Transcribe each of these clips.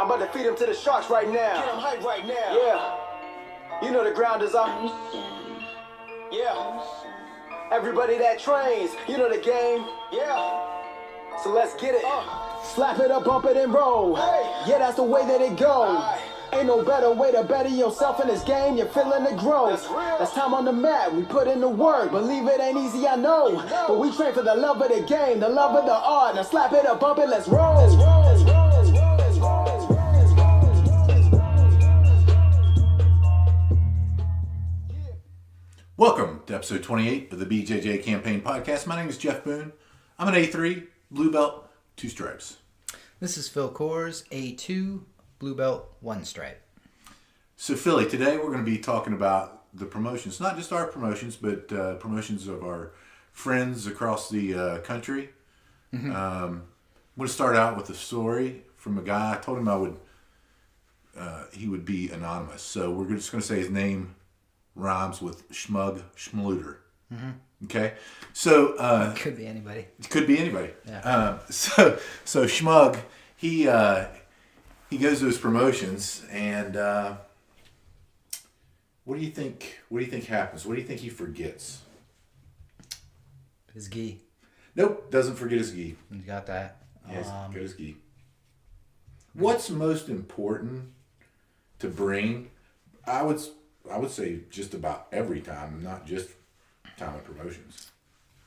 I'm about to feed him to the sharks right now. Get him hype right now. Yeah. You know the ground is up. Yeah. Everybody that trains, you know the game. Yeah. So let's get it. Slap it up, bump it, and roll. Hey. Yeah, that's the way that it goes. Aye. Ain't no better way to better yourself in this game. You're feeling the growth. That's real. That's time on the mat. We put in the work. Believe it ain't easy, I know. But we train for the love of the game, the love of the art. Now slap it up, bump it, let's roll. Let's roll. Let's roll. Let's roll. Let's roll. Let's roll. Welcome to episode 28 of the BJJ Campaign Podcast. My name is Jeff Boone. I'm an A3, blue belt, 2 stripes. This is Phil Coors, A2, blue belt, 1 stripe. So Philly, today we're going to be talking about the promotions, not just our promotions, but promotions of our friends across the country. I'm going to start out with a story from a guy. I told him he would be anonymous. So we're just going to say his name rhymes with Schmug Schmluter. Okay, so Could be anybody. it could be anybody. Yeah. So Schmug, he goes to his promotions, and what do you think? What do you think happens? What do you think he forgets? His gi. Nope, doesn't forget his gi. You got that. Yes, got his gi. What's most important to bring? I would say just about every time, not just time of promotions.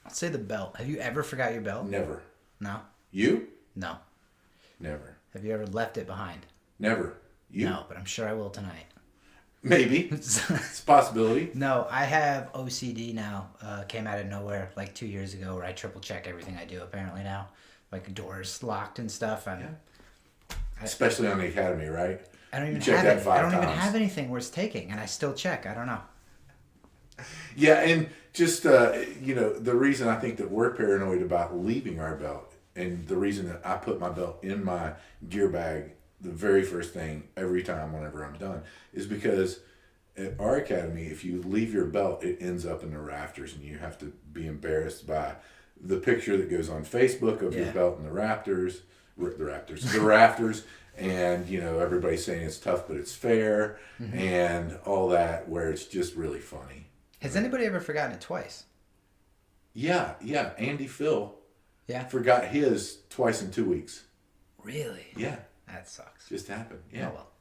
I'd say the belt. Have you ever forgot your belt? Never. No. You? No. Never. Have you ever left it behind? Never. You? No, but I'm sure I will tonight. Maybe. It's a possibility. No, I have OCD now. Came out of nowhere like 2 years ago where I triple check everything I do apparently now. Like doors locked and stuff. Especially on the academy, right? I don't even check have that it. 5 I don't even times. have anything worth taking and I still check. I don't know. Yeah, and just, the reason I think that we're paranoid about leaving our belt, and the reason that I put my belt in my gear bag the very first thing every time whenever I'm done, is because at our academy, if you leave your belt, it ends up in the rafters, and you have to be embarrassed by the picture that goes on Facebook of your belt in the rafters, and, everybody's saying it's tough, but it's fair, and all that, where it's just really funny. Has anybody ever forgotten it twice? Yeah. Andy Phil Yeah. forgot his twice in 2 weeks. Really? Yeah. That sucks. Just happened. Yeah. Oh well.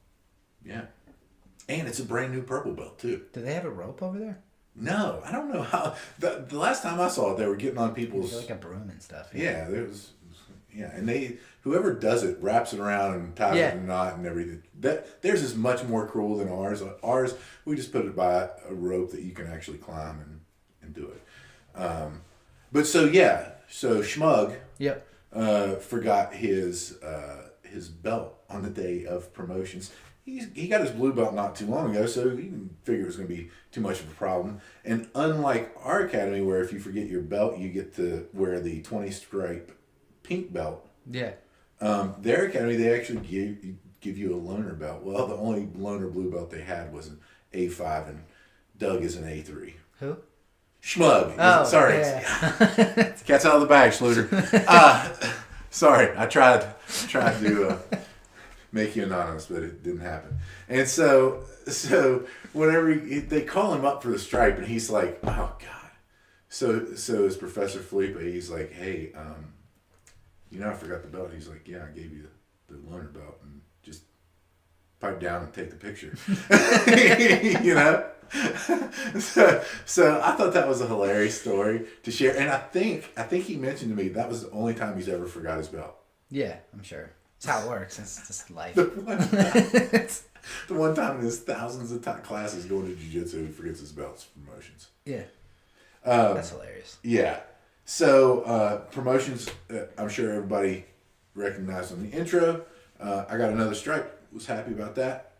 Yeah. And it's a brand new purple belt, too. Do they have a rope over there? No, I don't know how. The last time I saw it, they were getting on people's. Like a broom and stuff. Yeah, there was. Yeah, and whoever does it wraps it around and ties it in a knot and everything. Theirs is much more cruel than ours. Ours, we just put it by a rope that you can actually climb and do it. So Schmug. Yep. Forgot his belt on the day of promotions. He got his blue belt not too long ago, so you didn't figure it was going to be too much of a problem. And unlike our academy, where if you forget your belt, you get to wear the 20-stripe pink belt. Yeah. Their academy, they actually give you a loaner belt. Well, the only loaner blue belt they had was an A5, and Doug is an A3. Who? Schmug. Oh, sorry. Yeah. Cat's out of the bag, Schluter. Sorry, I tried to make you anonymous, but it didn't happen. And so whenever they call him up for the stripe, and he's like, "Oh God." So his Professor Felipe, he's like, "Hey, I forgot the belt." He's like, "Yeah, I gave you the loaner belt, and just pipe down and take the picture." So I thought that was a hilarious story to share, and I think he mentioned to me that was the only time he's ever forgot his belt. Yeah, I'm sure. It's how it works. It's just life. The one time in his thousands of classes going to Jiu-Jitsu, he forgets his belts for promotions. Yeah. That's hilarious. Yeah. So promotions, I'm sure everybody recognized on the intro. I got another stripe. Was happy about that.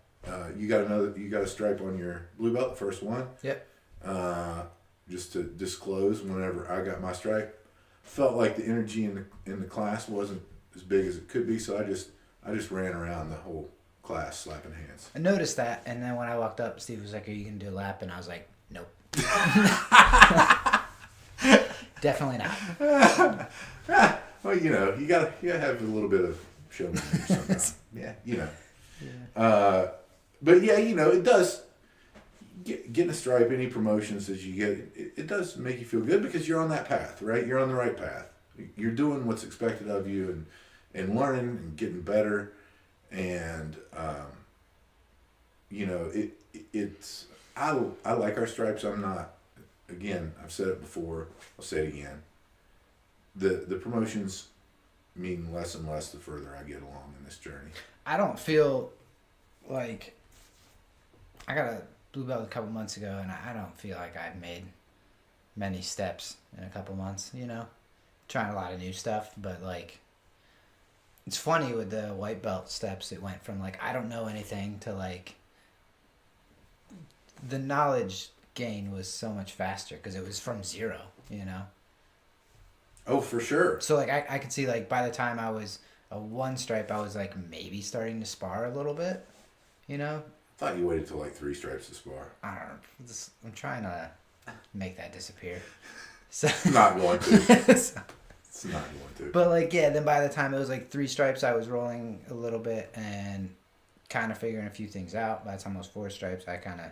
You got a stripe on your blue belt, the first one. Yep. Just to disclose, whenever I got my stripe, felt like the energy in the class wasn't as big as it could be, so I just ran around the whole class slapping hands. I noticed that, and then when I walked up, Steve was like, "Are you gonna do a lap?" And I was like, "Nope." Definitely not. Well, you gotta have a little bit of showmanship somehow. Yeah, But yeah, it does. Getting a stripe, any promotions that you get, it does make you feel good because you're on that path, right? You're on the right path. You're doing what's expected of you and learning and getting better. And, it's, I like our stripes. I'm not, again, I've said it before, I'll say it again. The promotions mean less and less the further I get along in this journey. I don't feel like I got a blue belt a couple months ago, and I don't feel like I've made many steps in a couple months. Trying a lot of new stuff, but like it's funny with the white belt steps. It went from like I don't know anything to like the knowledge gain was so much faster because it was from zero. Oh, for sure. So like I could see like by the time I was a one stripe, I was like maybe starting to spar a little bit. I thought you waited till like 3 stripes to spar. I don't know. I'm trying to make that disappear. So Not going to. It's not going to. But like yeah, then by the time it was like 3 stripes, I was rolling a little bit and kind of figuring a few things out. By the time it was 4 stripes, I kind of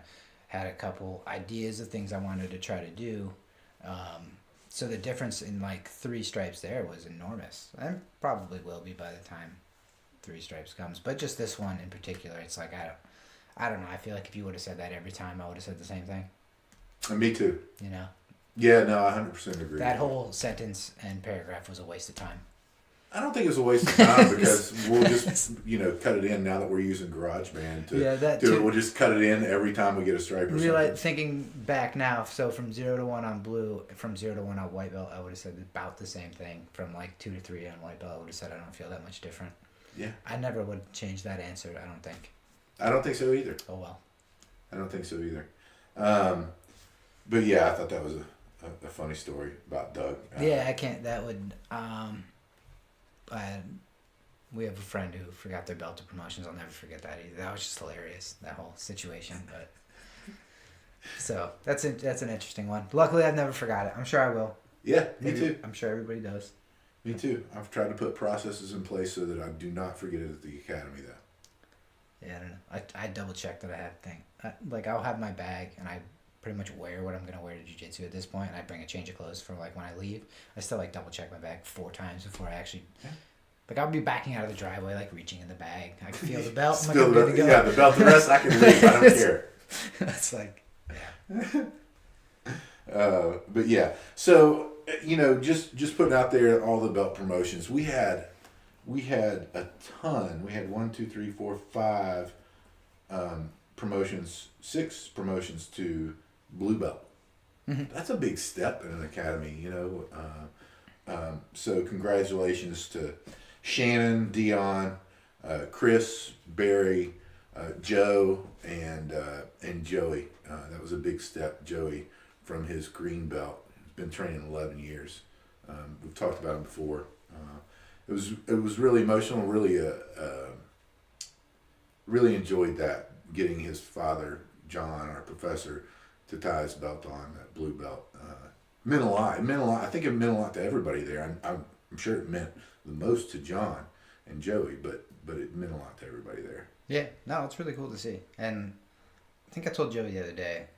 had a couple ideas of things I wanted to try to do. So the difference in like 3 stripes there was enormous, and probably will be by the time 3 stripes comes. But just this one in particular, it's like I don't know. I feel like if you would have said that every time, I would have said the same thing. And me too. Yeah, no, I 100% agree. That whole sentence and paragraph was a waste of time. I don't think it's a waste of time because we'll just, cut it in now that we're using GarageBand to do it. We'll just cut it in every time we get a stripe or something. Thinking back now, so from 0 to 1 on blue, from 0 to 1 on white belt, I would have said about the same thing. From like 2 to 3 on white belt, I would have said I don't feel that much different. Yeah. I never would change that answer, I don't think. I don't think so either. Oh, well. I don't think so either. But yeah, I thought that was a funny story about Doug. Yeah, I can't. That would. We have a friend who forgot their belt to promotions. I'll never forget that either. That was just hilarious, that whole situation. But so that's an interesting one. Luckily, I've never forgot it. I'm sure I will. Yeah, me too. I'm sure everybody does. Me too. I've tried to put processes in place so that I do not forget it at the academy, though. Yeah, I don't know. I double check that I have thing. Like I'll have my bag and I pretty much wear what I'm gonna wear to jiu-jitsu at this point, and I bring a change of clothes for like when I leave. I still like double check my bag 4 times before I actually. Yeah. Like I'll be backing out of the driveway, like reaching in the bag. I can feel the belt. I'm like, good to go. Yeah, the belt. The rest I can leave. I don't care. That's like, yeah. But yeah, so just putting out there all the belt promotions. We had a ton. We had 1, 2, 3, 4, 5 promotions, 6 promotions to blue belt. Mm-hmm. That's a big step in an academy, so congratulations to Shannon, Dion, Chris, Barry, Joe, and Joey. That was a big step. Joey from his green belt. He's been training 11 years. We've talked about him before. It was really emotional. Really enjoyed that, getting his father, John, our professor, to tie his belt on, that blue belt. Meant a lot. I think it meant a lot to everybody there. I'm sure it meant the most to John and Joey, but it meant a lot to everybody there. Yeah, no, it's really cool to see. And I think I told Joey the other day,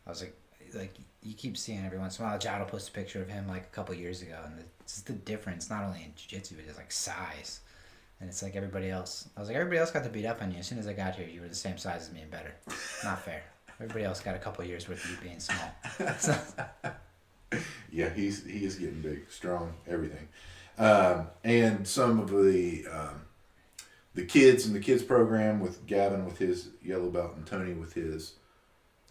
I was like you keep seeing every once in a while, Jad will post a picture of him like a couple years ago, and it's the difference, not only in jiu-jitsu, but just like size. And it's like everybody else. I was like, everybody else got to beat up on you. As soon as I got here, you were the same size as me and better. Not fair. Everybody else got a couple of years worth of you being small. So. Yeah, he is getting big, strong, everything. And some of the kids in the kids program, with Gavin with his yellow belt and Tony with his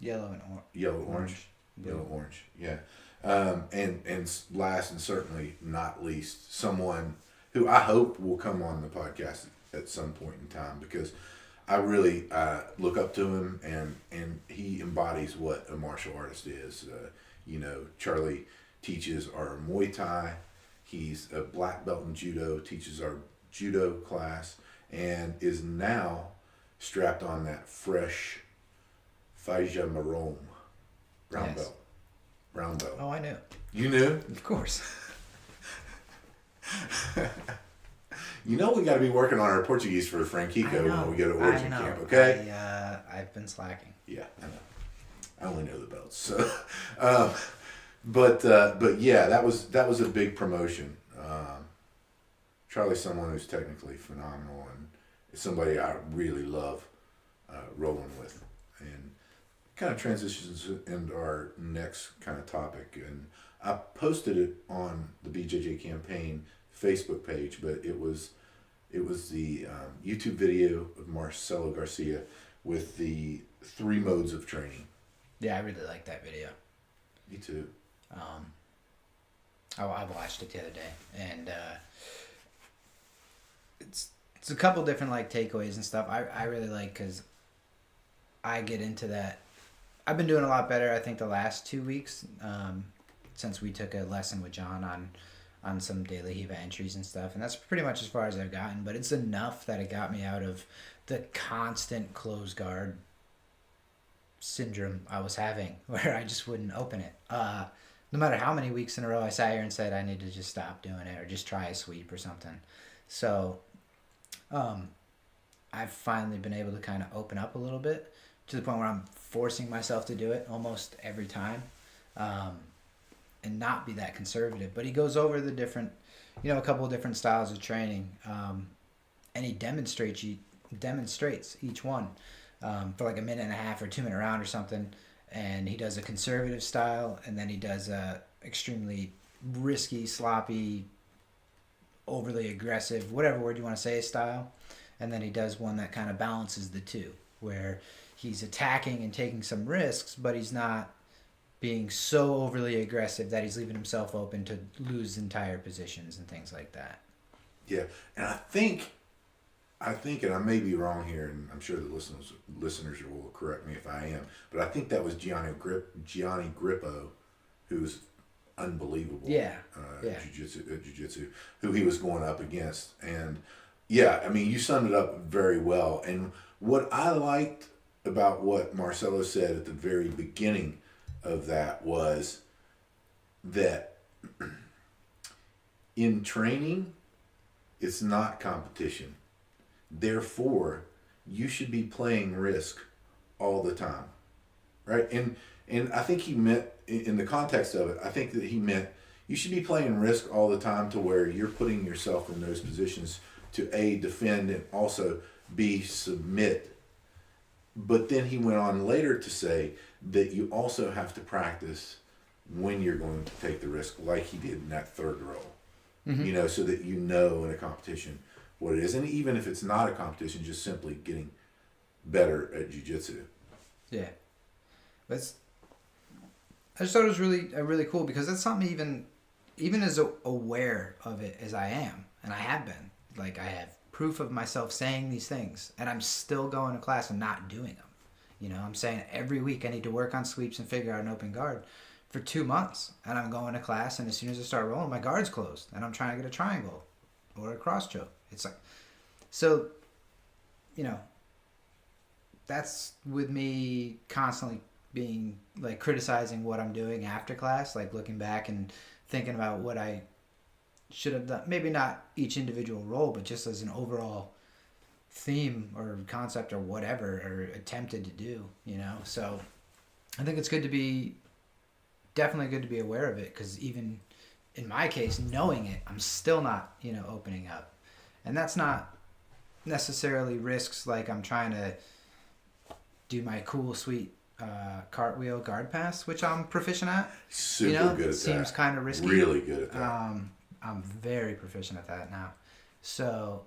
yellow orange. Yeah. And last and certainly not least, someone who I hope will come on the podcast at some point in time, because I really look up to him, and he embodies what a martial artist is. Charlie teaches our Muay Thai. He's a black belt in judo, teaches our judo class, and is now strapped on that fresh Faja Marome brown belt. Oh, I knew. You knew? Of course. You know we got to be working on our Portuguese for Francisco when we go to Origin Camp, okay? I've been slacking. Yeah, I know. I only know the belts. So, but yeah, that was a big promotion. Charlie's someone who's technically phenomenal and is somebody I really love rolling with. And kind of transitions into our next kind of topic. And I posted it on the BJJ campaign Facebook page, but it was the YouTube video of Marcelo Garcia with the 3 modes of training. Yeah, I really like that video. Me too. I watched it the other day, and it's a couple different like takeaways and stuff. I really like because I get into that. I've been doing a lot better. I think the last 2 weeks since we took a lesson with John on some daily HEVA entries and stuff, and that's pretty much as far as I've gotten. But it's enough that it got me out of the constant closed guard syndrome I was having, where I just wouldn't open it. No matter how many weeks in a row I sat here and said I need to just stop doing it or just try a sweep or something. So I've finally been able to kind of open up a little bit to the point where I'm forcing myself to do it almost every time, and not be that conservative. But he goes over the different, a couple of different styles of training, and he demonstrates each one for like a minute and a half or 2 minute round or something. And he does a conservative style, and then he does a extremely risky, sloppy, overly aggressive, whatever word you want to say, style. And then he does one that kind of balances the two, where he's attacking and taking some risks, but he's not being so overly aggressive that he's leaving himself open to lose entire positions and things like that. Yeah, and I think, and I may be wrong here, and I'm sure the listeners will correct me if I am, but I think that was Gianni Grippo, who's unbelievable. Yeah. Jiu-Jitsu, who he was going up against. And yeah, I mean, you summed it up very well. And what I liked about what Marcelo said at the very beginning of that was that in training, it's not competition. Therefore, you should be playing risk all the time, right? And I think he meant, in the context of it, I think that he meant you should be playing risk all the time to where you're putting yourself in those positions to A, defend, and also B, submit. But then he went on later to say that you also have to practice when you're going to take the risk, like he did in that third roll, so that you know in a competition what it is. And even if it's not a competition, just simply getting better at jiu-jitsu. Yeah. I just thought it was really cool, because that's something even as aware of it as I am, and I have been. Like, I have proof of myself saying these things, and I'm still going to class and not doing them. I'm saying every week I need to work on sweeps and figure out an open guard for 2 months, and I'm going to class, and as soon as I start rolling, my guard's closed, and I'm trying to get a triangle or a cross choke. It's like, so, that's with me constantly being like criticizing what I'm doing after class, like looking back and thinking about what I should have done. Maybe not each individual role, but just as an overall theme or concept or whatever, or attempted to do, So I think it's definitely good to be aware of it, because even in my case, knowing it, I'm still not, opening up. And that's not necessarily risks like I'm trying to do my cool, sweet cartwheel guard pass, which I'm proficient at. Super good at that. Seems kind of risky. Really good at that. I'm very proficient at that now. So,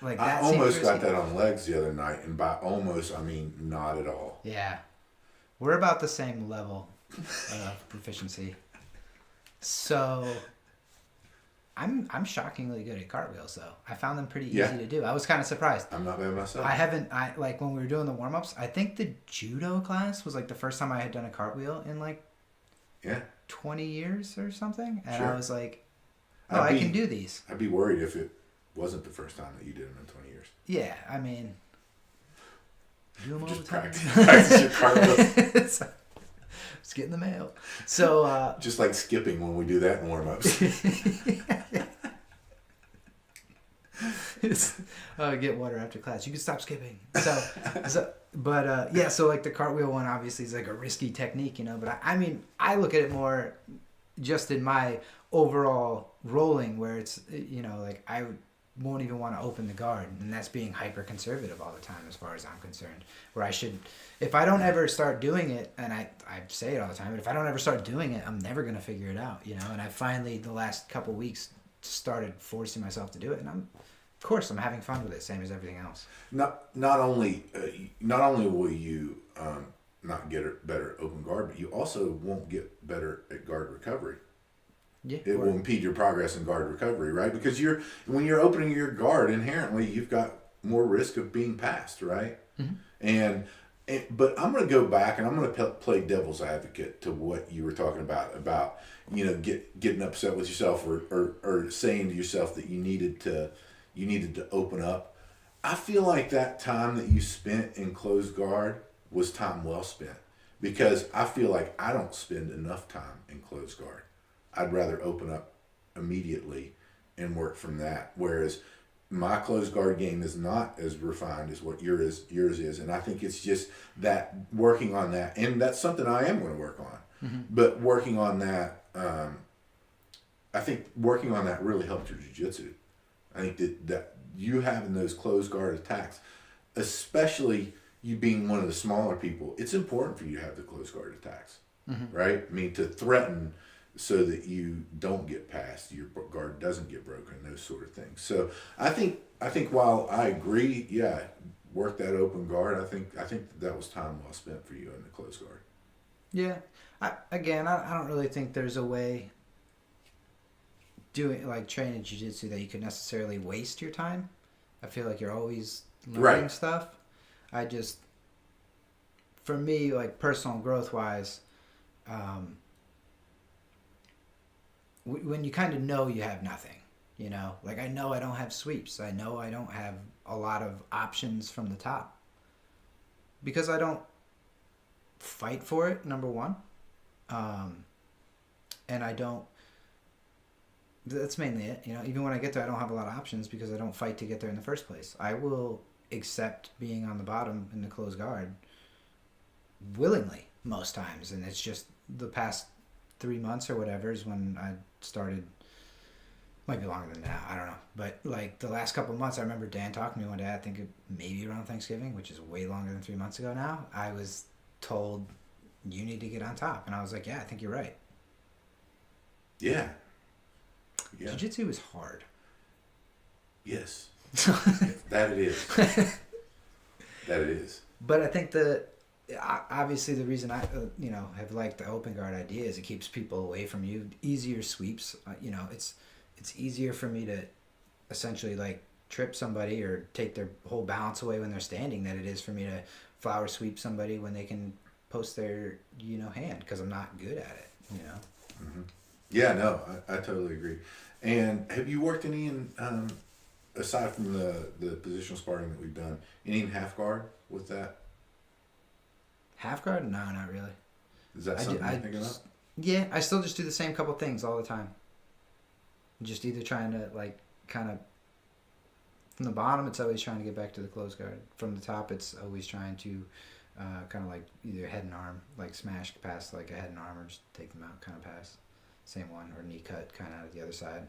like, I that almost seems got risky. that on legs the other night, and by almost, I mean not at all. Yeah. We're about the same level of proficiency. So, I'm shockingly good at cartwheels, though. I found them pretty easy to do. I was kind of surprised. I'm not bad myself. Like, when we were doing the warm-ups, I think the judo class was like the first time I had done a cartwheel in like 20 years or something. And Sure. I was like, I can do these. I'd be worried if it wasn't the first time that you did them in 20 years. Yeah, I mean, do them all Just the time. practice your cartwheels. Just get in the mail. So just like skipping when we do that in warm-ups. Get water after class. You can stop skipping. But yeah, so like the cartwheel one obviously is like a risky technique, you know. But I mean, I look at it more just in my overall rolling, where it's, you know, like I won't even want to open the guard, and that's being hyper conservative all the time as far as I'm concerned. Where I should, if I don't ever start doing it, and I say it all the time, but if I don't ever start doing it, I'm never gonna figure it out, you know. And I finally the last couple weeks started forcing myself to do it, and of course I'm having fun with it, same as everything else. Not only will you not get a better open guard, but you also won't get better at guard recovery. Yeah, It will impede your progress in guard recovery, right? Because when you're opening your guard, inherently you've got more risk of being passed, right? Mm-hmm. But I'm going to go back and I'm going to play devil's advocate to what you were talking about, you know, getting upset with yourself or saying to yourself that you needed to open up. I feel like that time that you spent in closed guard was time well spent, because I feel like I don't spend enough time in closed guard. I'd rather open up immediately and work from that. Whereas my closed guard game is not as refined as what yours is. And I think it's just that working on that. And that's something I am going to work on. Mm-hmm. But working on that, I think working on that really helped your jiu-jitsu. I think that you having those closed guard attacks, especially you being one of the smaller people, it's important for you to have the closed guard attacks, right? I mean, to threaten so that you don't get passed, your guard doesn't get broken, those sort of things. So I think while I agree, yeah, work that open guard. I think that was time well spent for you in the closed guard. Yeah, I don't really think there's a way doing like training jiu-jitsu that you could necessarily waste your time. I feel like you're always learning stuff. For me, like personal growth wise, when you kind of know you have nothing, you know, like I know I don't have sweeps. I know I don't have a lot of options from the top because I don't fight for it, number one. And I don't, that's mainly it. You know, even when I get there, I don't have a lot of options because I don't fight to get there in the first place. I will accept being on the bottom in the closed guard willingly most times. And it's just the past 3 months or whatever is when I started, might be longer than that, I don't know. But like the last couple of months, I remember Dan talking to me one day, I think maybe around Thanksgiving, which is way longer than 3 months ago now. I was told, you need to get on top. And I was like, yeah, I think you're right. Yeah. Jiu-jitsu is hard. Yes. That it is. That it is. But I think obviously the reason I have liked the open guard idea is it keeps people away from you. Easier sweeps. It's easier for me to essentially like trip somebody or take their whole balance away when they're standing than it is for me to flower sweep somebody when they can post their hand, because I'm not good at it. Mm-hmm. Yeah, no, I totally agree. And have you worked any in aside from the positional sparring that we've done, any in half guard with that? Half guard? No, not really. Is that something you're thinking of? Yeah, I still just do the same couple things all the time. Just either trying to like kind of from the bottom, it's always trying to get back to the closed guard. From the top, it's always trying to kind of like either head and arm, like smash past like a head and arm, or just take them out, kind of pass. Same one, or knee cut kind of out of the other side.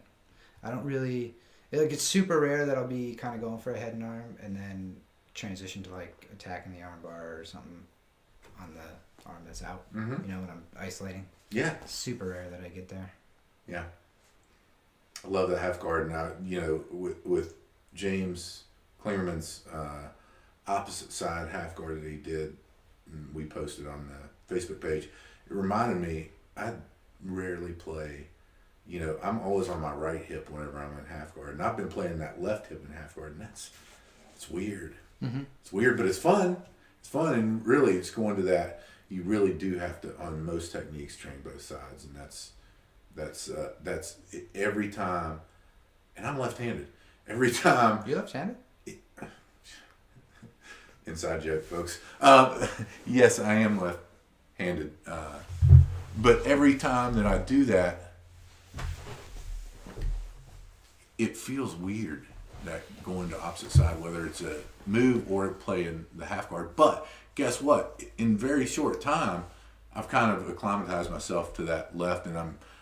I don't really, it's super rare that I'll be kind of going for a head and arm and then transition to like attacking the arm bar or something on the arm that's out, when I'm isolating. Yeah. It's super rare that I get there. Yeah. I love the half guard. Now, with James Klingerman's opposite side half guard that he did, and we posted on the Facebook page, it reminded me, I rarely play, I'm always on my right hip whenever I'm in half guard, and I've been playing that left hip in half guard, and it's weird. Mm-hmm. It's weird, but it's fun. It's fun, and really it's going to that, you really do have to, on most techniques, train both sides, and that's every time, and I'm left-handed. Every time. You're left-handed? Inside joke, folks. Yes, I am left-handed. But every time that I do that, it feels weird. that going to opposite side, whether it's a move or playing the half guard. But guess what? In very short time, I've kind of acclimatized myself to that left, and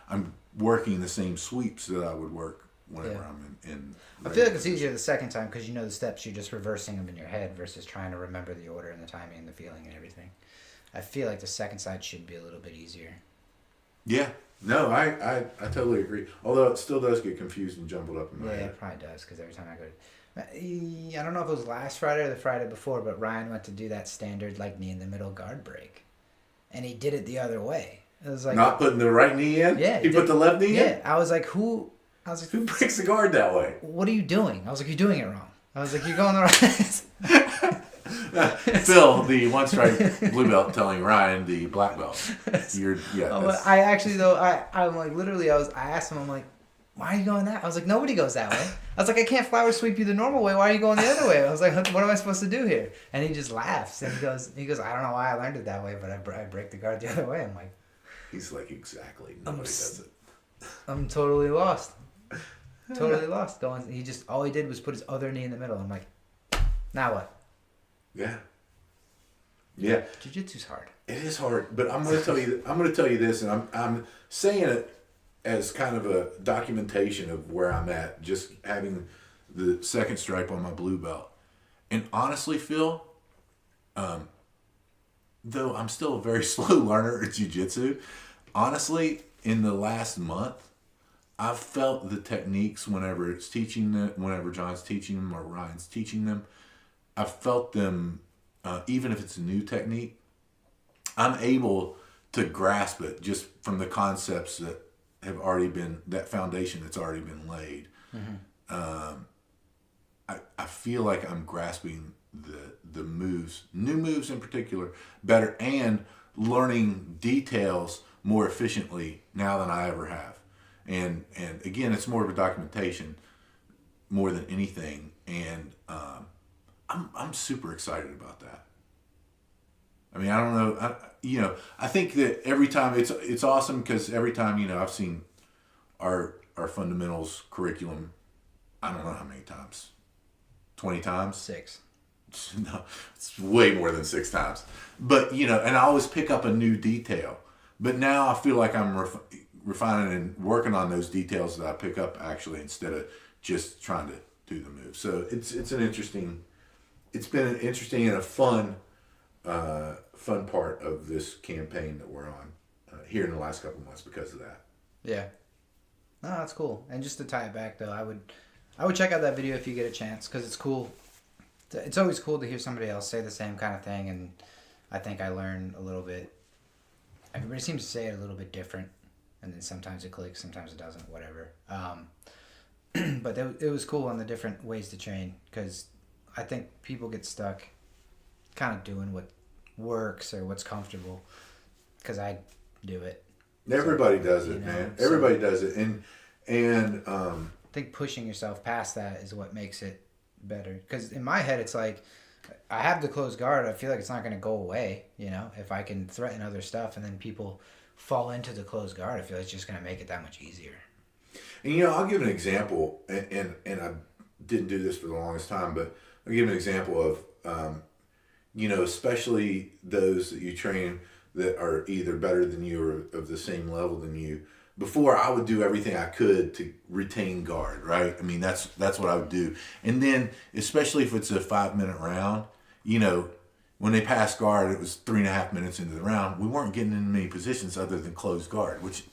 I'm working the same sweeps that I would work whenever I'm in I feel like it's easier the second time because you know the steps. You're just reversing them in your head versus trying to remember the order and the timing and the feeling and everything. I feel like the second side should be a little bit easier. Yeah. No, I totally agree. Although it still does get confused and jumbled up in my Yeah, head. it probably does because every time I go to... I don't know if it was last Friday or the Friday before, but Ryan went to do that standard like knee in the middle guard break. And he did it the other way. It was like... Not putting the right knee in? Yeah. He put the left knee in? Yeah. I was like, who breaks the guard that way? What are you doing? I was like, you're doing it wrong. I was like, you're going the right... Phil, the one stripe blue belt, telling Ryan, the black belt. I actually though I'm like literally I asked him, I'm like, why are you going that? I was like, nobody goes that way. I was like, I can't flower sweep you the normal way. Why are you going the other way? I was like, what am I supposed to do here? And he just laughs and he goes, I don't know why I learned it that way, but I break the guard the other way. I'm like, he's like, exactly. Nobody does it. I'm totally lost. Totally lost. All he did was put his other knee in the middle. I'm like, now what? Yeah. Yeah. Jiu-Jitsu's hard. It is hard, but I'm going to tell you this, and I'm saying it as kind of a documentation of where I'm at, just having the second stripe on my blue belt. And honestly, Phil, though I'm still a very slow learner at jiu-jitsu, honestly, in the last month, I've felt the techniques whenever John's teaching them or Ryan's teaching them. I've felt them, even if it's a new technique, I'm able to grasp it just from the concepts that have already been, that foundation that's already been laid. Mm-hmm. I feel like I'm grasping the moves, new moves in particular, better, and learning details more efficiently now than I ever have. And again, it's more of a documentation more than anything. And I'm super excited about that. I mean, I don't know. I think that every time it's awesome because every time, I've seen our fundamentals curriculum, I don't know how many times, 20 times? 6. No, it's way more than 6 times. But, and I always pick up a new detail. But now I feel like I'm refining and working on those details that I pick up actually instead of just trying to do the move. So it's been an interesting and a fun part of this campaign that we're on here in the last couple of months because of that. Yeah. No, that's cool. And just to tie it back though, I would check out that video if you get a chance because it's cool. It's always cool to hear somebody else say the same kind of thing, and I think I learn a little bit. Everybody seems to say it a little bit different, and then sometimes it clicks, sometimes it doesn't, whatever. But it was cool on the different ways to train because I think people get stuck kind of doing what works or what's comfortable because I do it. Everybody does it, man. Everybody does it. And I think pushing yourself past that is what makes it better. Because in my head, it's like, I have the closed guard. I feel like it's not going to go away, if I can threaten other stuff and then people fall into the closed guard, I feel like it's just going to make it that much easier. And, I'll give an example, and I didn't do this for the longest time, but I'll give an example of, especially those that you train that are either better than you or of the same level than you. Before, I would do everything I could to retain guard, right? I mean, that's what I would do. And then, especially if it's a 5-minute round, when they passed guard, it was 3.5 minutes into the round. We weren't getting in many positions other than closed guard, which,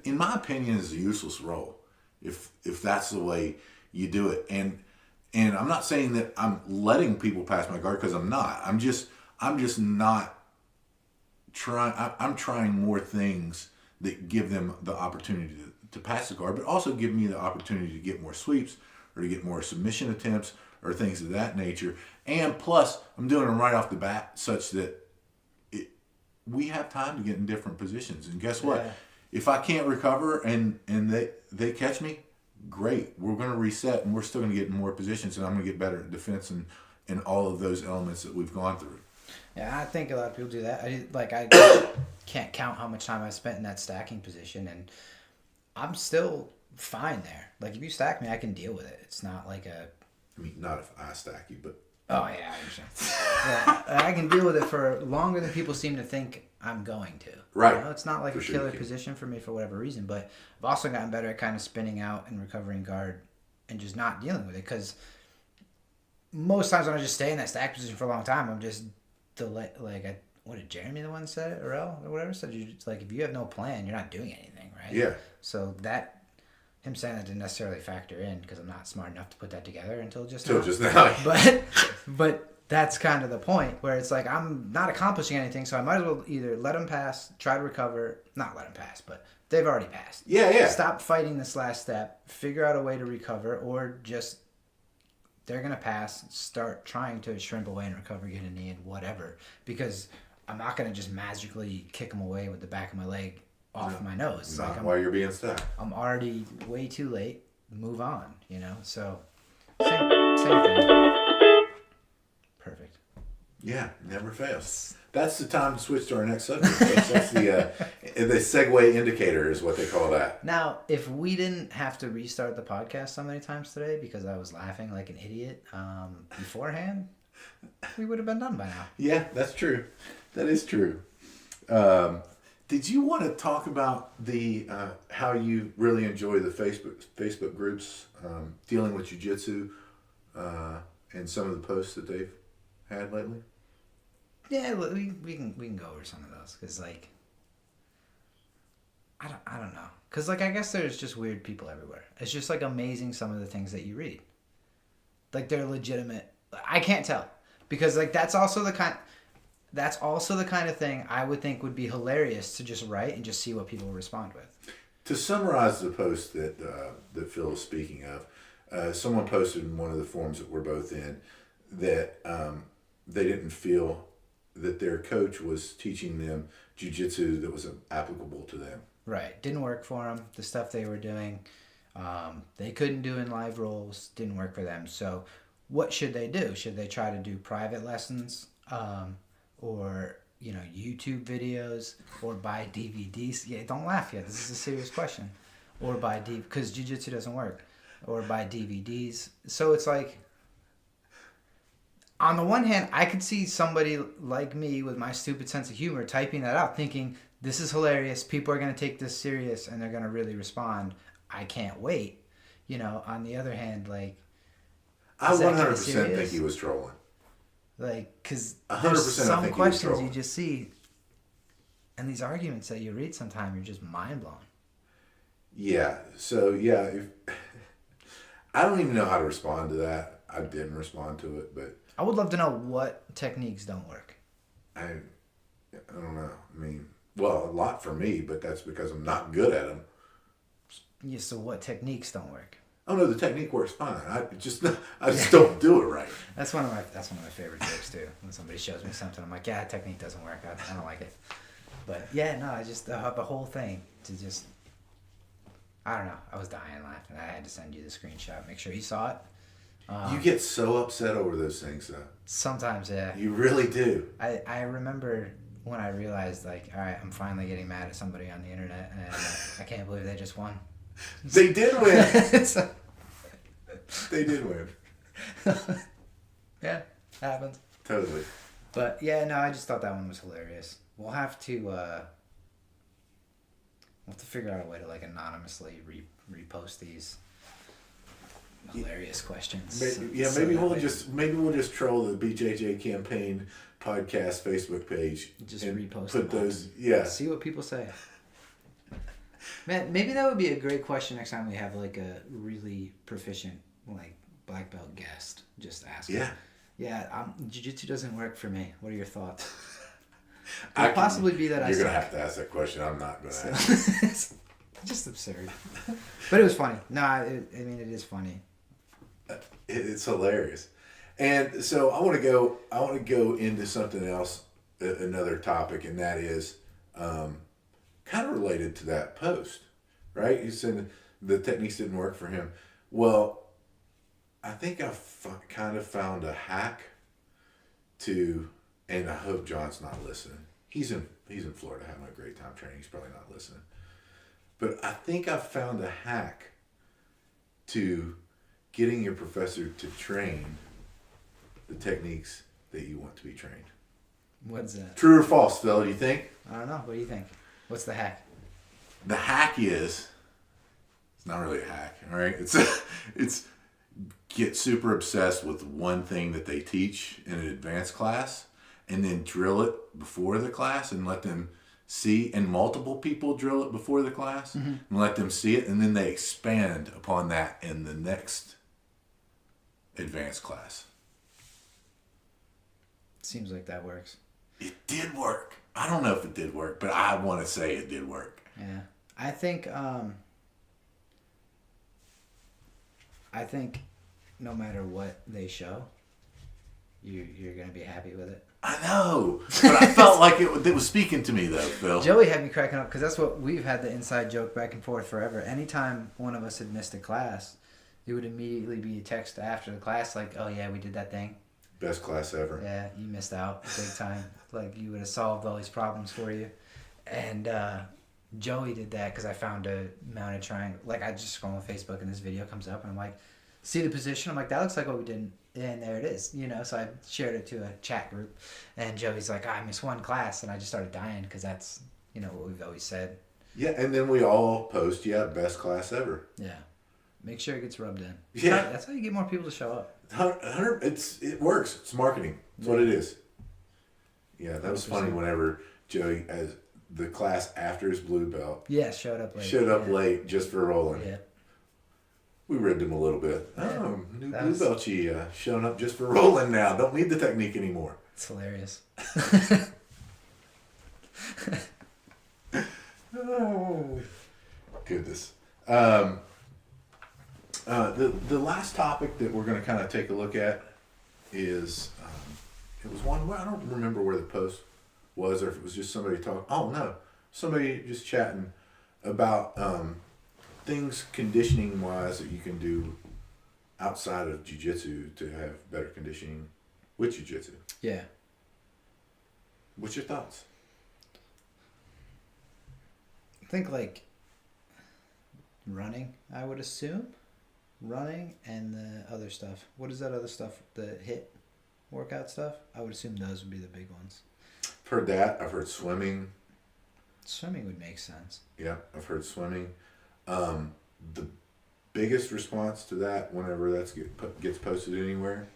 in my opinion, is a useless role if that's the way you do it. And I'm not saying that I'm letting people pass my guard because I'm not. I'm just not trying. I'm trying more things that give them the opportunity to pass the guard, but also give me the opportunity to get more sweeps or to get more submission attempts or things of that nature. And plus, I'm doing them right off the bat such that we have time to get in different positions. And guess what? Yeah. If I can't recover and they catch me, great. We're going to reset and we're still going to get in more positions and I'm going to get better at defense and all of those elements that we've gone through. Yeah, I think a lot of people do that. I can't count how much time I spent in that stacking position, and I'm still fine there. Like if you stack me, I can deal with it. It's not like a. I mean, not if I stack you, but Oh yeah, I understand. Yeah, I can deal with it for longer than people seem to think I'm going to. Right. You know, it's not like For a sure you killer can. position for me for whatever reason, but I've also gotten better at kind of spinning out and recovering guard and just not dealing with it because most times when I just stay in that stack position for a long time, I'm just what did Jeremy the one said it, or whatever said you just, like if you have no plan, you're not doing anything, right? yeah. So that him saying that didn't necessarily factor in because I'm not smart enough to put that together until just Till now. just now. But that's kind of the point where it's like I'm not accomplishing anything, so I might as well either let them pass, try to recover, not let them pass, but they've already passed. Yeah. Stop fighting this last step, figure out a way to recover, or just they're gonna pass, start trying to shrimp away and recover, get a knee and whatever, because I'm not gonna just magically kick them away with the back of my leg off my nose. Not Like while you're being stacked. I'm already way too late. Move on, you know. So same thing. Perfect. Yeah, never fails. That's the time to switch to our next subject. Folks. That's the segue indicator is what they call that. Now, if we didn't have to restart the podcast so many times today because I was laughing like an idiot beforehand, we would have been done by now. Yeah, that's true. That is true. Did you want to talk about the how you really enjoy the Facebook groups dealing with jiu-jitsu and some of the posts that they've had lately? Yeah, we can go over some of those because like I don't know because like I guess there's just weird people everywhere. It's just like amazing some of the things that you read. Like they're legitimate. I can't tell because like that's also the kind of thing I would think would be hilarious to just write and just see what people respond with. To summarize the post that Phil is speaking of, someone posted in one of the forums that we're both in that they didn't feel that their coach was teaching them jiu-jitsu that was applicable to them. Right. Didn't work for them. The stuff they were doing, they couldn't do in live roles. Didn't work for them. So what should they do? Should they try to do private lessons? Or YouTube videos, or buy DVDs. Yeah, don't laugh yet. This is a serious question. Or buy because jiu-jitsu doesn't work. Or buy DVDs. So it's like, on the one hand, I could see somebody like me with my stupid sense of humor typing that out, thinking this is hilarious. People are gonna take this serious and they're gonna really respond. I can't wait. On the other hand, like, I is that 100% serious? think he was trolling. Like, because 100% there's I some think he was questions you trolling. just see, and these arguments that you read sometimes, you're just mind blown. Yeah. So yeah, I don't even know how to respond to that. I didn't respond to it, but I would love to know what techniques don't work. I don't know. I mean, well, a lot for me, but that's because I'm not good at them. Yeah, so what techniques don't work? Oh no, the technique works fine. I just don't do it right. That's one of my favorite jokes too. When somebody shows me something, I'm like, yeah, that technique doesn't work. I don't like it. But yeah, no, I just the whole thing to just, I don't know. I was dying laughing. I had to send you the screenshot. Make sure you saw it. You get so upset over those things, though. Sometimes, yeah. You really do. I remember when I realized, like, all right, I'm finally getting mad at somebody on the internet, and I can't believe they just won. They did win. So, They did win. yeah, happens. Totally. But yeah, no, I just thought that one was hilarious. We'll have to figure out a way to like anonymously repost these hilarious questions. Maybe we'll just troll the BJJ campaign podcast Facebook page. Just and repost put them. those. Yeah. See what people say. Man, maybe that would be a great question next time we have like a really proficient like black belt guest. Just ask. Yeah. Yeah, jiu-jitsu doesn't work for me. What are your thoughts? It I could possibly be that You're I gonna suck. have to ask that question. I'm not gonna. So, Ask. it's just absurd. But it was funny. No, I mean it is funny. It's hilarious. And so I want to go into something else, another topic, and that is kind of related to that post, right? You said the techniques didn't work for him. Well, I think I've kind of found a hack to, and I hope John's not listening. He's in Florida having a great time training. He's probably not listening. But I think I've found a hack to getting your professor to train the techniques that you want to be trained. What's that? True or false, Phil, do you think? I don't know. What do you think? What's the hack? The hack is, it's not really a hack, all right? It's get super obsessed with one thing that they teach in an advanced class and then drill it before the class and let them see, and multiple people drill it before the class and let them see it, and then they expand upon that in the next advanced class. Seems like that works. It did work. I don't know if it did work, but I want to say it did work. Yeah. I think no matter what they show, you're gonna be happy with it. I know, but I felt like it was speaking to me though, Phil. Joey had me cracking up because that's what we've had the inside joke back and forth forever. Anytime one of us had missed a class, it would immediately be a text after the class like, "Oh yeah, we did that thing. Best class ever." Yeah, you missed out big time. Like you would have solved all these problems for you." And Joey did that because I found a mounted triangle. Like I just scroll on Facebook and this video comes up and I'm like, see the position? I'm like, that looks like what we did. And there it is, you know. So I shared it to a chat group, and Joey's like, I missed one class, and I just started dying because that's, you know, what we've always said. Yeah, and then we all post, best class ever. Yeah, make sure it gets rubbed in. Yeah, that's how you get more people to show up. It works. It's marketing. That's what it is. Yeah, that was 100%. Funny whenever Joey, as the class after his blue belt, showed up late. Late just for rolling. Yeah. We ribbed him a little bit. Yeah, New blue belty showing up just for rolling now. Don't need the technique anymore. It's hilarious. Oh, goodness. The last topic that we're going to kind of take a look at is, it was one, I don't remember where the post was or if it was just somebody talking. Oh, no. Somebody just chatting about things conditioning-wise that you can do outside of Jiu-Jitsu to have better conditioning with Jiu-Jitsu. Yeah. What's your thoughts? I think like running, I would assume. Running and the other stuff. What is that other stuff? The HIIT workout stuff? I would assume those would be the big ones. I've heard that. I've heard swimming. Swimming would make sense. Yeah, I've heard swimming. The biggest response to that, whenever that gets posted anywhere,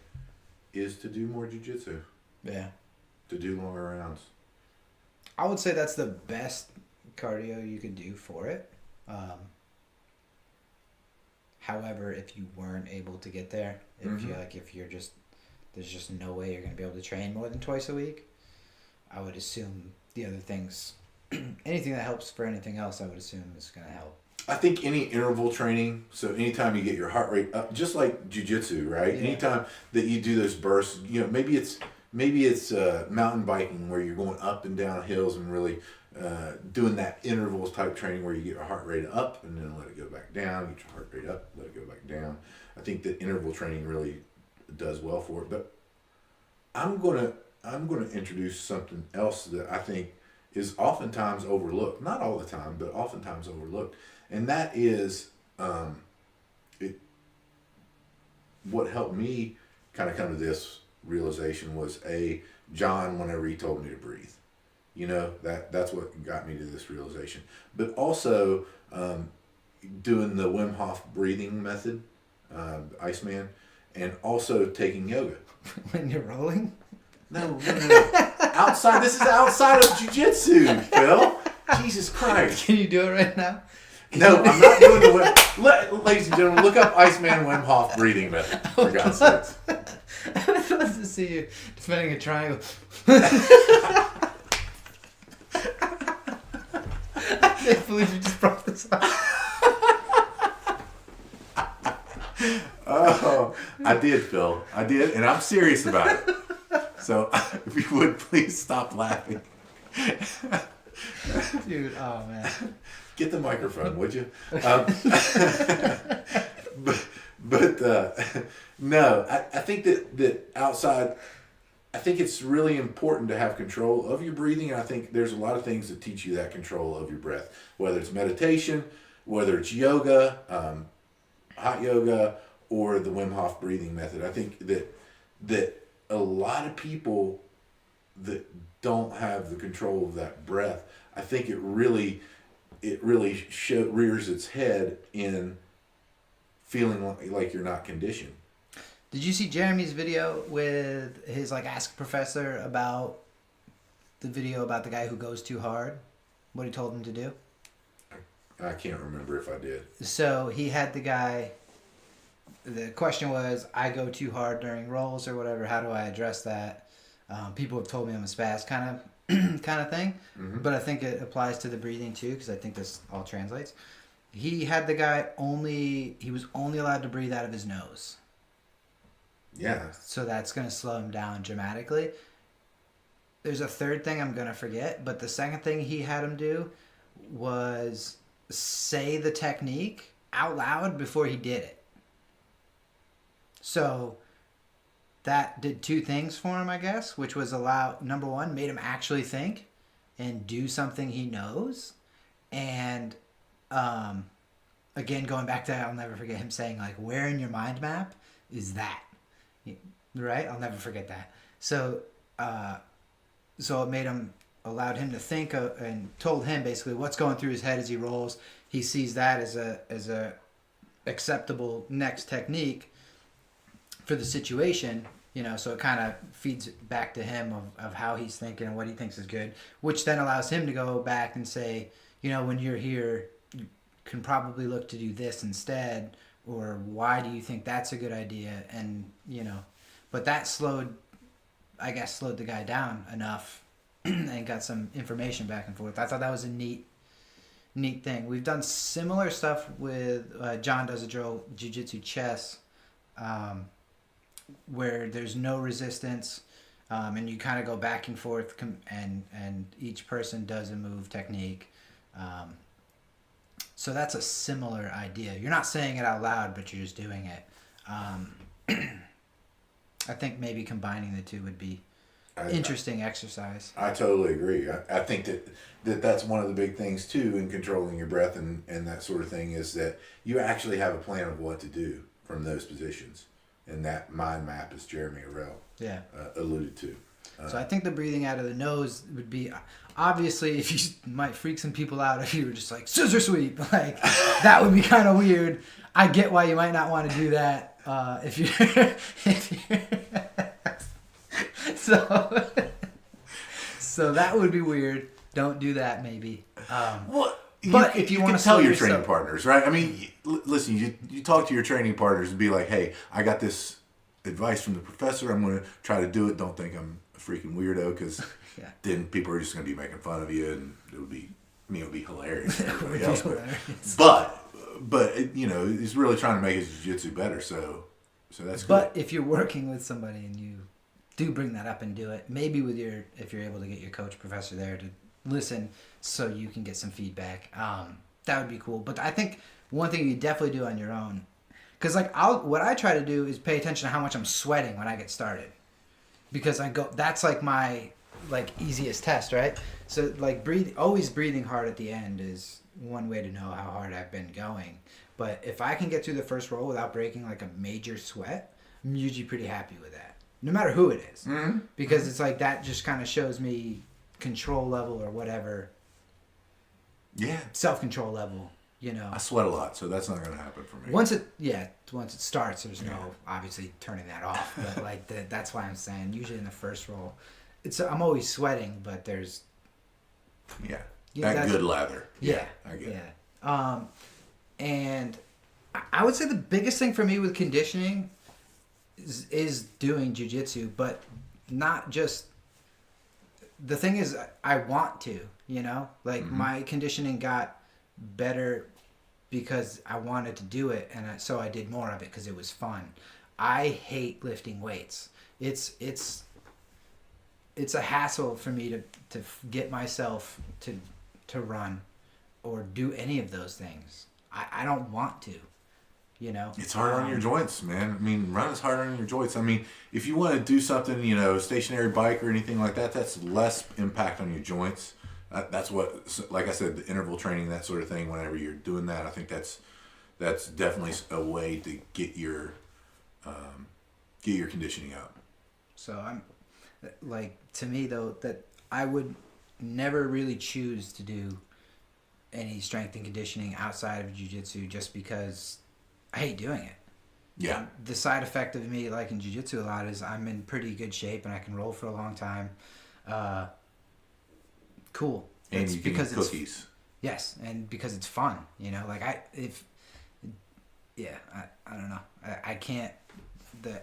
is to do more jiu-jitsu. Yeah. To do longer rounds. I would say that's the best cardio you could do for it. However, if you weren't able to get there, if you're just, there's just no way you're going to be able to train more than twice a week, I would assume the other things, anything that helps for anything else, I would assume is going to help. I think any interval training, so anytime you get your heart rate up, just like jiu-jitsu, right? Yeah. Anytime that you do those bursts, maybe it's mountain biking where you're going up and down hills and really doing that intervals type training where you get your heart rate up and then let it go back down, get your heart rate up, let it go back down. I think that interval training really does well for it. But I'm gonna introduce something else that I think is oftentimes overlooked. Not all the time, but oftentimes overlooked. And that is what helped me kind of come to this realization was John, whenever he told me to breathe. That's what got me to this realization. But also doing the Wim Hof breathing method, Iceman, and also taking yoga. When you're rolling? No. Outside. This is outside of jiu-jitsu, Phil. Jesus Christ. Can you do it right now? No, I'm not doing the ladies and gentlemen, look up Iceman Wim Hof breathing method, for God's sakes. I would love to see you defending a triangle. I can't believe you just brought this up. Oh, I did, Phil. I did, and I'm serious about it. So, if you would, please stop laughing. Dude, oh man. Get the microphone, would you? No, I think that outside, I think it's really important to have control of your breathing. And I think there's a lot of things that teach you that control of your breath, whether it's meditation, whether it's yoga, hot yoga or the Wim Hof breathing method. I think that a lot of people that don't have the control of that breath, I think it really rears its head in feeling like you're not conditioned. Did you see Jeremy's video with his like Ask Professor about the video about the guy who goes too hard? What he told him to do? I can't remember if I did. So he had the guy, the question was, I go too hard during rolls or whatever, how do I address that? People have told me I'm a spaz kind of thing, but I think it applies to the breathing too, because I think this all translates. He had the guy he was only allowed to breathe out of his nose. Yeah. So that's going to slow him down dramatically. There's a third thing I'm going to forget, but the second thing he had him do was say the technique out loud before he did it. So that did two things for him, I guess, which was number one, made him actually think and do something he knows. And again, going back to, I'll never forget him saying, like, where in your mind map is that? Right? I'll never forget that. So it allowed him to think and told him basically what's going through his head as he rolls. He sees that as a acceptable next technique for the situation, so it kind of feeds back to him of how he's thinking and what he thinks is good, which then allows him to go back and say, when you're here, you can probably look to do this instead, or why do you think that's a good idea? And, but that slowed the guy down enough and got some information back and forth. I thought that was a neat thing. We've done similar stuff with, John does a drill, Jiu-Jitsu chess, where there's no resistance, and you kind of go back and forth, and each person does a move technique. So that's a similar idea. You're not saying it out loud, but you're just doing it. I think maybe combining the two would be interesting exercise. I totally agree. I think that's one of the big things too in controlling your breath and that sort of thing, is that you actually have a plan of what to do from those positions. And that mind map, as Jeremy Arell alluded to. So I think the breathing out of the nose would be, obviously, if you might freak some people out if you were just like, scissor sweep. Like, that would be kind of weird. I get why you might not want to do that if you're so that would be weird. Don't do that, maybe. But if you want to tell your training partners, right? I mean, listen, you talk to your training partners and be like, hey, I got this advice from the professor. I'm going to try to do it. Don't think I'm a freaking weirdo, because then people are just going to be making fun of you, and it would be hilarious for everybody else. But he's really trying to make his jiu-jitsu better, so that's good. But if you're working with somebody and you do bring that up and do it, maybe if you're able to get your coach professor there to listen so you can get some feedback, that would be cool. But I think one thing you definitely do on your own, because what I try to do is pay attention to how much I'm sweating when I get started, because that's like my easiest test, right? So always breathing hard at the end is one way to know how hard I've been going. But if I can get through the first roll without breaking like a major sweat, I'm usually pretty happy with that, no matter who it is. Mm-hmm. Because it's like that just kind of shows me control level or whatever. Yeah. Self-control level, I sweat a lot, so that's not going to happen for me. Once it starts, there's no obviously turning that off. But that's why I'm saying usually in the first roll, I'm always sweating, but there's that good lather. Yeah, I get it. And I would say the biggest thing for me with conditioning is doing jiu-jitsu, but not just. The thing is, I want to, my conditioning got better because I wanted to do it, and so I did more of it because it was fun. I hate lifting weights. It's a hassle for me to get myself to run or do any of those things. I don't want to, It's hard on your joints, man. I mean, run is hard on your joints. I mean, if you want to do something, stationary bike or anything like that, that's less impact on your joints. That's what, like I said, the interval training, that sort of thing. Whenever you're doing that, I think that's that's definitely a way to get your conditioning up. So I'm like, to me though, that I would never really choose to do any strength and conditioning outside of jiu-jitsu just because I hate doing it. Yeah. The side effect of me liking jiu-jitsu a lot is I'm in pretty good shape and I can roll for a long time. Cool. And It's you can because eat cookies. Yes, and because it's fun, like I don't know. I can't. The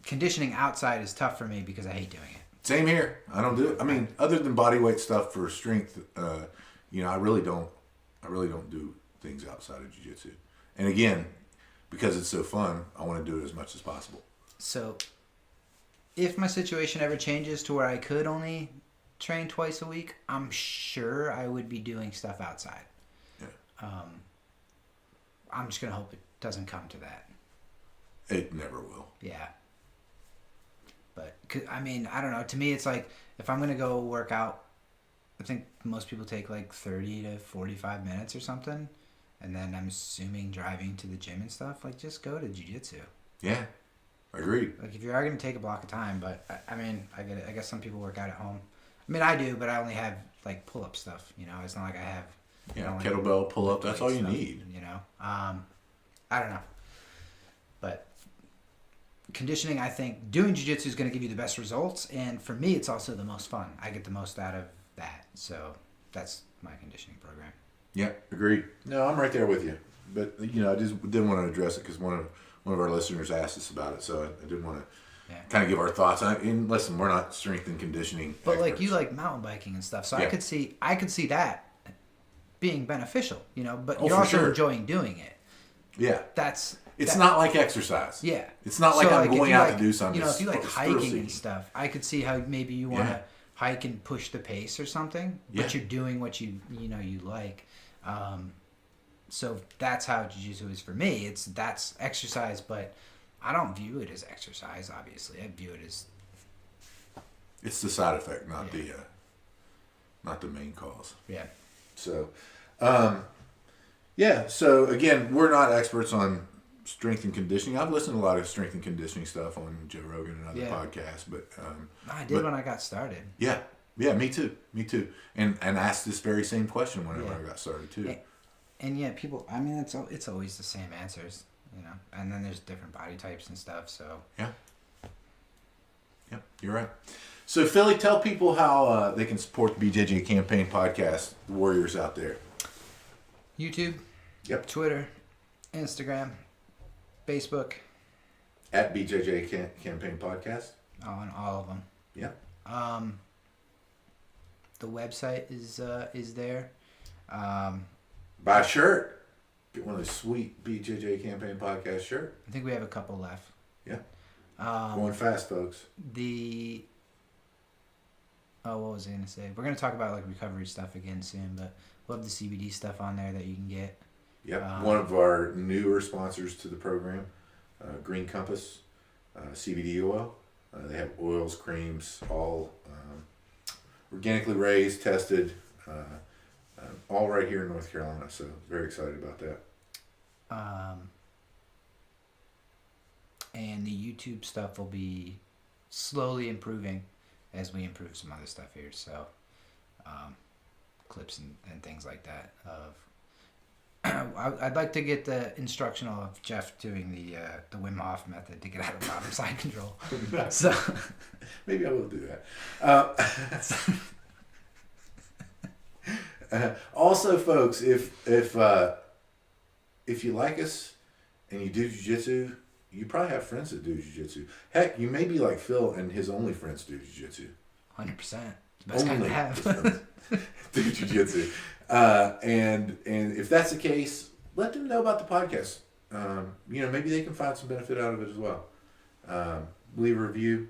conditioning outside is tough for me because I hate doing it. Same here. I don't do it. I mean, other than body weight stuff for strength, I really don't do things outside of jiu-jitsu. And again, because it's so fun, I want to do it as much as possible. So, if my situation ever changes to where I could only train twice a week, I'm sure I would be doing stuff outside. Yeah. I'm just gonna hope it doesn't come to that. It never will. Yeah. But I mean, I don't know. To me, it's like if I'm gonna go work out, I think most people take like 30 to 45 minutes or something, and then I'm assuming driving to the gym and stuff. Like, just go to jiu-jitsu. Yeah, agreed. Like, if you are gonna take a block of time, but I mean, I get it. I guess some people work out at home. I mean, I do, but I only have like pull-up stuff. It's not like I have. Kettlebell, pull-up. That's all you stuff, need. I don't know, but conditioning, I think doing jiu-jitsu is going to give you the best results, and for me, it's also the most fun. I get the most out of that, so that's my conditioning program. Yeah, agreed. No, I'm right there with you. But I just didn't want to address it because one of our listeners asked us about it, so I didn't want to kind of give our thoughts on it. And listen, we're not strength and conditioning but experts. like, you like mountain biking and stuff, so Yeah. I could see that being beneficial, but Oh, you're for also sure. enjoying doing it. Yeah. It's Not like exercise. Yeah. It's not like So, I'm if going you out like, to do something. if you like It's hiking thrill-seeking. and stuff, I could see how maybe you want to Yeah. hike and push the pace or something, but Yeah. you're doing what you like. So that's how jiu-jitsu is for me. That's exercise, but I don't view it as exercise. Obviously, I view it as It's the side effect, not the main cause. yeah. So, So again, we're not experts on strength and conditioning. I've listened to a lot of strength and conditioning stuff on Joe Rogan and other podcasts, but I did when I got started. yeah, me too, and asked this very same question whenever I got started too. And yeah, people. I mean, it's always the same answers, And then there's different body types and stuff. So Yeah, you're right. So Philly, tell people how they can support the BJJ Campaign podcast, the warriors out there. YouTube, Yep. Twitter, Instagram, Facebook, At BJJ Campaign Podcast. on all of them. Yeah. The website is there. Buy a shirt. Get one of those sweet BJJ Campaign Podcast shirt. I think we have a couple left. Yeah. Going fast, folks. What was I gonna say? We're gonna talk about like recovery stuff again soon, but we'll have the CBD stuff on there that you can get. Yep. One of our newer sponsors to the program, Green Compass, CBD oil. They have oils, creams, all organically raised, tested, all right here in North Carolina. So very excited about that. And the YouTube stuff will be slowly improving as we improve some other stuff here. So clips and things like that. I'd like to get the instructional of Jeff doing the Wim Hof method to get out of bottom side control. So maybe I will do that. Also, folks, if you like us and you do jiu-jitsu, you probably have friends that do jiu-jitsu. Heck, you may be like Phil and his only friends do jiu-jitsu. 100%. Best kind to have. Do jiu-jitsu. And if that's the case, let them know about the podcast. Maybe they can find some benefit out of it as well. Leave a review,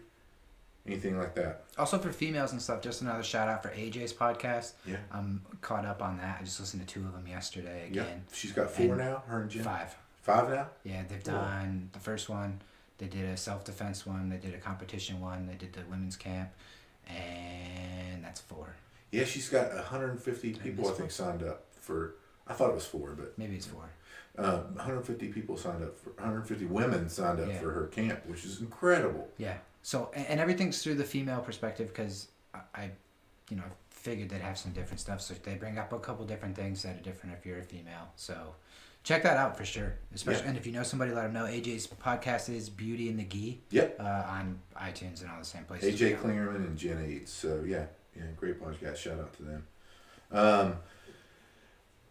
anything like that. Also for females and stuff, just another shout out for AJ's podcast. Yeah. I'm caught up on that. I just listened to 2 of them yesterday again. Yeah. She's got 4 now, her and Jim? 5. 5 now? Yeah, they've done the first one. They did a self-defense one. They did a competition one. They did the women's camp. And that's 4. Yeah, she's got 150 people, I think, signed up for I thought it was 4, but Maybe it's 4. 150 people signed up. 150 women signed up Yeah. for her camp, which is incredible. Yeah. So, and everything's through the female perspective because I figured they'd have some different stuff. So they bring up a couple different things that are different if you're a female. So check that out for sure. Especially, and if you know somebody, let them know. AJ's podcast is Beauty and the Gi. Yep. On iTunes and all the same places. AJ Klingerman and Jen Eads. So yeah, great podcast. Shout out to them.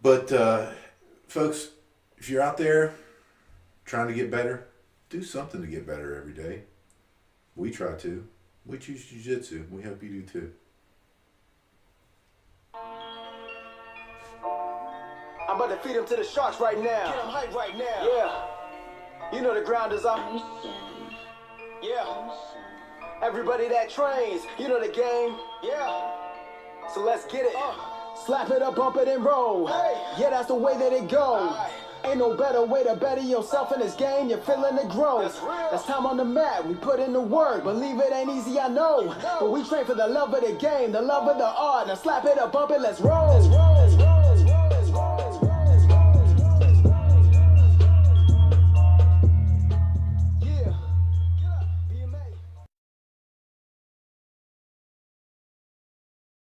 But folks, if you're out there trying to get better, do something to get better every day. We try to. We choose Jiu-Jitsu. We hope you do too. I'm about to feed him to the sharks right Get now. him hype right now. Yeah. You know the ground is up. Yeah. Everybody that trains, you know the game. Yeah. So let's get it. Slap it up, bump it, and roll. Hey. Yeah, that's the way that it goes. Aye. Ain't no better way to better yourself in this game. You're feeling the growth. That's real. That's time on the mat. We put in the work. Believe it ain't easy, I know. But we train for the love of the game, the love of the art. Now slap it up, bump it, let's roll. Let's roll.